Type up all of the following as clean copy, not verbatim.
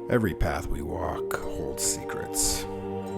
Every path we walk holds secrets.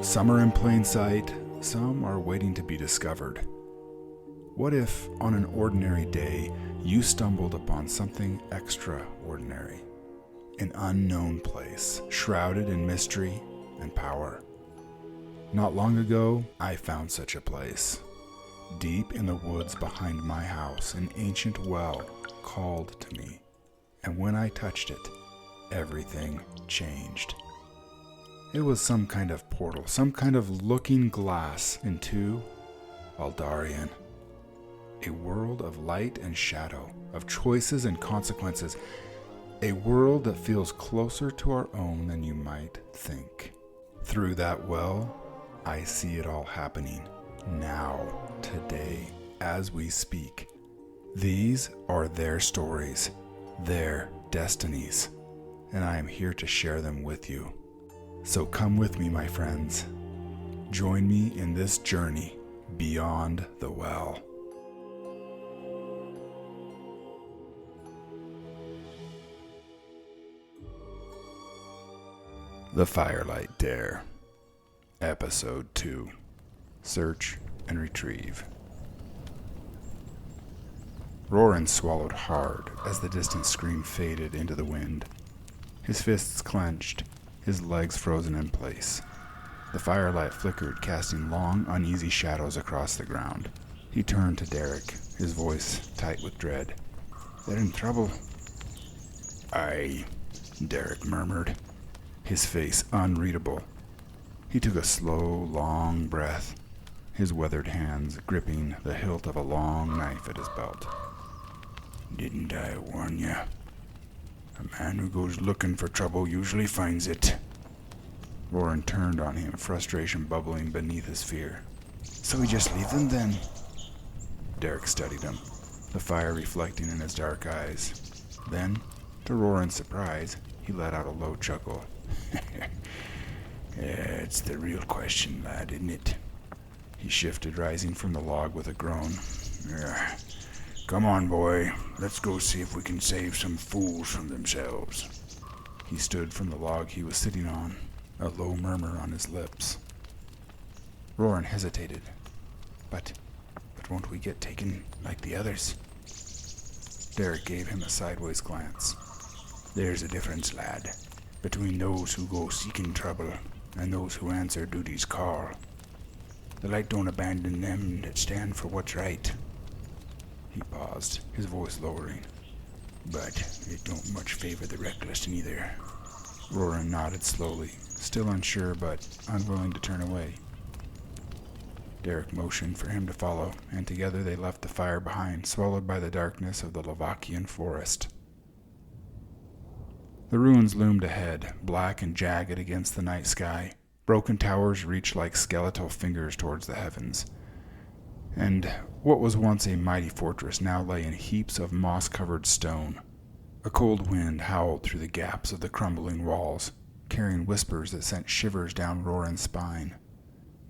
Some are in plain sight, some are waiting to be discovered. What if, on an ordinary day, you stumbled upon something extraordinary? An unknown place, shrouded in mystery and power. Not long ago, I found such a place. Deep in the woods behind my house, an ancient well called to me. And when I touched it, everything changed. It was some kind of portal, some kind of looking glass into Aldarion. A world of light and shadow, of choices and consequences. A world that feels closer to our own than you might think. Through that well, I see it all happening. Now, today, as we speak. These are their stories, their destinies, and I am here to share them with you. So come with me, my friends. Join me in this journey beyond the well. The Firelight Dare, Episode 2, Search and Retrieve. Roran swallowed hard as the distant scream faded into the wind. His fists clenched, his legs frozen in place. The firelight flickered, casting long, uneasy shadows across the ground. He turned to Darik, his voice tight with dread. "They're in trouble." "Aye," Darik murmured, his face unreadable. He took a slow, long breath, his weathered hands gripping the hilt of a long knife at his belt. "Didn't I warn you? A man who goes looking for trouble usually finds it." Roran turned on him, frustration bubbling beneath his fear. "So we just leave them then?" Darik studied him, the fire reflecting in his dark eyes. Then, to Roran's surprise, he let out a low chuckle. "It's the real question, lad, isn't it?" He shifted, rising from the log with a groan. "Come on, boy. Let's go see if we can save some fools from themselves." He stood from the log he was sitting on, a low murmur on his lips. Roran hesitated. But won't we get taken like the others?" Darik gave him a sideways glance. "There's a difference, lad, between those who go seeking trouble and those who answer duty's call. The light don't abandon them that stand for what's right." He paused, his voice lowering. "But it don't much favor the reckless neither." Roran nodded slowly, still unsure but unwilling to turn away. Darik motioned for him to follow, and together they left the fire behind, swallowed by the darkness of the Lovakian forest. The ruins loomed ahead, black and jagged against the night sky. Broken towers reached like skeletal fingers towards the heavens. And what was once a mighty fortress now lay in heaps of moss-covered stone. A cold wind howled through the gaps of the crumbling walls, carrying whispers that sent shivers down Roran's spine.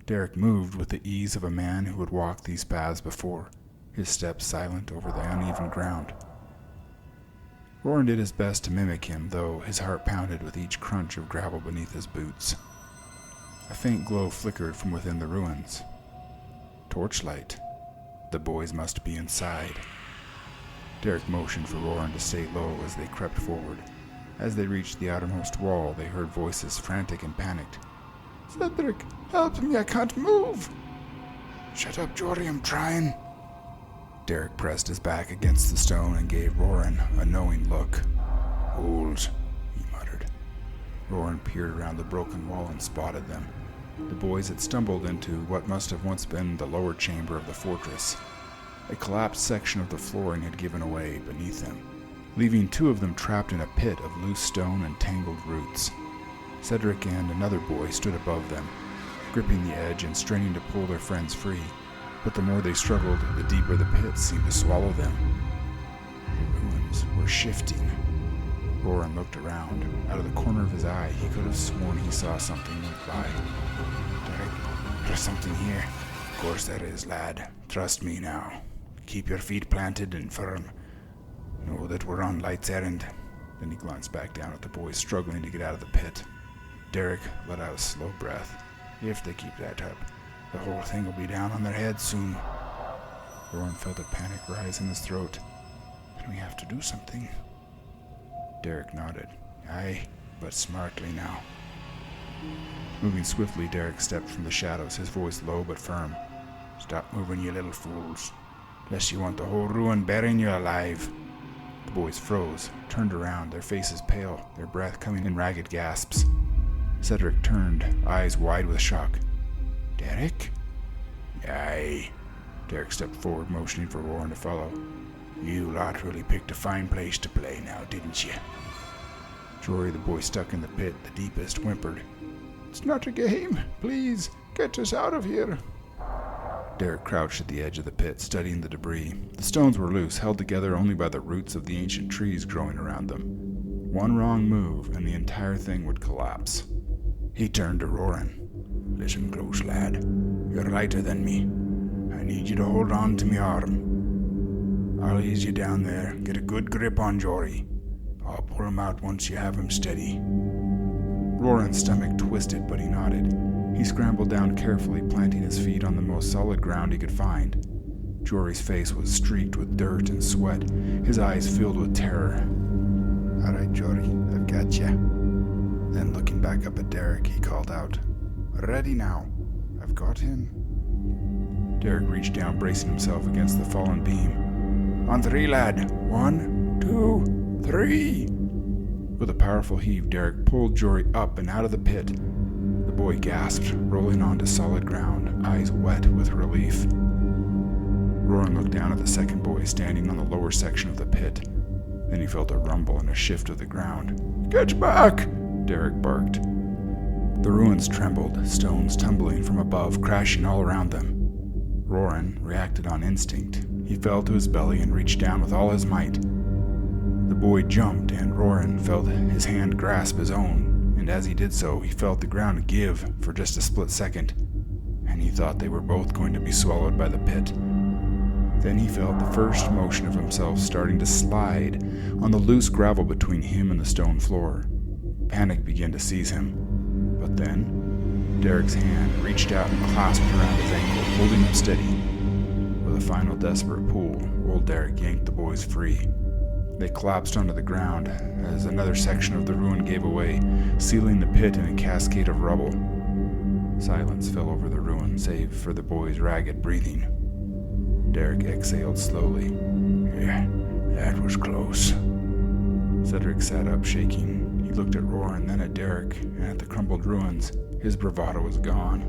Darik moved with the ease of a man who had walked these paths before, his steps silent over the uneven ground. Roran did his best to mimic him, though his heart pounded with each crunch of gravel beneath his boots. A faint glow flickered from within the ruins. Torchlight. The boys must be inside. Darik motioned for Roran to stay low as they crept forward. As they reached the outermost wall, they heard voices frantic and panicked. "Cedric, help me, I can't move!" "Shut up, Jory, I'm trying." Darik pressed his back against the stone and gave Roran a knowing look. "Holes," he muttered. Roran peered around the broken wall and spotted them. The boys had stumbled into what must have once been the lower chamber of the fortress. A collapsed section of the flooring had given away beneath them, leaving two of them trapped in a pit of loose stone and tangled roots. Cedric and another boy stood above them, gripping the edge and straining to pull their friends free, but the more they struggled, the deeper the pit seemed to swallow them. The ruins were shifting. Roran looked around. Out of the corner of his eye, he could have sworn he saw something move by. "Darik, there's something here." "Of course there is, lad. Trust me now. Keep your feet planted and firm. Know that we're on Light's errand. Then he glanced back down at the boys struggling to get out of the pit. Darik let out a slow breath. If they keep that up, the whole thing will be down on their heads soon. Roran felt a panic rise in his throat. Then we have to do something. Darik nodded. Aye, but smartly now. Moving swiftly, Darik stepped from the shadows, his voice low but firm. Stop moving, you little fools, unless you want the whole ruin burying you alive. The boys froze, turned around, their faces pale, their breath coming in ragged gasps. Cedric turned, eyes wide with shock. Darik? Aye. Darik stepped forward, motioning for Roran to follow. You lot really picked a fine place to play now, didn't you? Jory, the boy stuck in the pit, the deepest, whimpered. It's not a game. Please, get us out of here. Darik crouched at the edge of the pit, studying the debris. The stones were loose, held together only by the roots of the ancient trees growing around them. One wrong move, and the entire thing would collapse. He turned to Roran. Listen close, lad. You're lighter than me. I need you to hold on to my arm. I'll ease you down there. Get a good grip on Jory. I'll pull him out once you have him steady. Roran's stomach twisted, but he nodded. He scrambled down carefully, planting his feet on the most solid ground he could find. Jory's face was streaked with dirt and sweat, his eyes filled with terror. All right, Jory, I've got you. Then looking back up at Darik, he called out, Ready now. I've got him. Darik reached down, bracing himself against the fallen beam. On three, lad. 1, 2, 3. With a powerful heave, Darik pulled Jory up and out of the pit. The boy gasped, rolling onto solid ground, eyes wet with relief. Roran looked down at the second boy standing on the lower section of the pit. Then he felt a rumble and a shift of the ground. Get back! Darik barked. The ruins trembled, stones tumbling from above, crashing all around them. Roran reacted on instinct. He fell to his belly and reached down with all his might. The boy jumped, and Roran felt his hand grasp his own, and as he did so, he felt the ground give for just a split second, and he thought they were both going to be swallowed by the pit. Then he felt the first motion of himself starting to slide on the loose gravel between him and the stone floor. Panic began to seize him, but then Darik's hand reached out and clasped around his ankle, holding him steady. With a final desperate pull, Old Darik yanked the boys free. They collapsed onto the ground as another section of the ruin gave away, sealing the pit in a cascade of rubble. Silence fell over the ruin, save for the boys' ragged breathing. Darik exhaled slowly. Yeah, that was close. Cedric sat up, shaking. He looked at Roran, then at Darik, and at the crumbled ruins. His bravado was gone.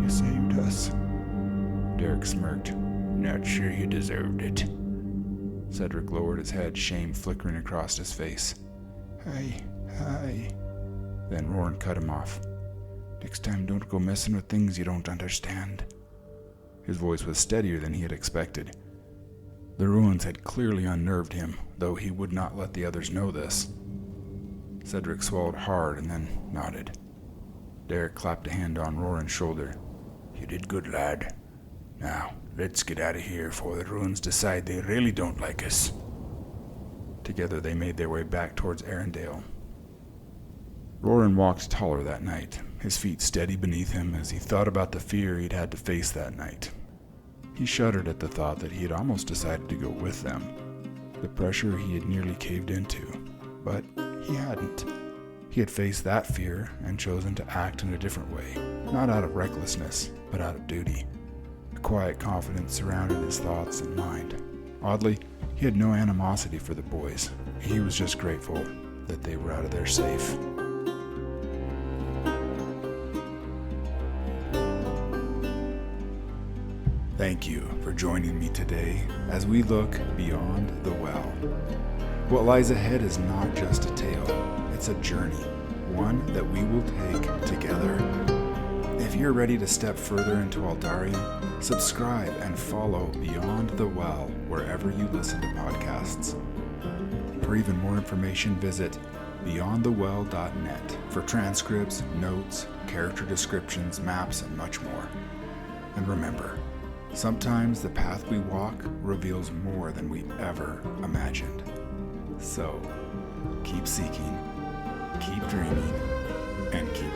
You saved us. Darik smirked. Not sure you deserved it. Cedric lowered his head, shame flickering across his face. Hi. Then Roran cut him off. Next time, don't go messing with things you don't understand. His voice was steadier than he had expected. The ruins had clearly unnerved him, though he would not let the others know this. Cedric swallowed hard and then nodded. Darik clapped a hand on Roran's shoulder. You did good, lad. Now, let's get out of here before the ruins decide they really don't like us. Together they made their way back towards Arendelle. Roran walked taller that night, his feet steady beneath him as he thought about the fear he'd had to face that night. He shuddered at the thought that he had almost decided to go with them, the pressure he had nearly caved into, but he hadn't. He had faced that fear and chosen to act in a different way, not out of recklessness, but out of duty. A quiet confidence surrounded his thoughts and mind. Oddly, he had no animosity for the boys. He was just grateful that they were out of there safe. Thank you for joining me today as we look beyond the well. What lies ahead is not just a tale, it's a journey, one that we will take together. If you're ready to step further into Aldarion, subscribe and follow Beyond the Well wherever you listen to podcasts. For even more information, visit beyondthewell.net for transcripts, notes, character descriptions, maps, and much more. And remember, sometimes the path we walk reveals more than we ever imagined. So, keep seeking, keep dreaming, and keep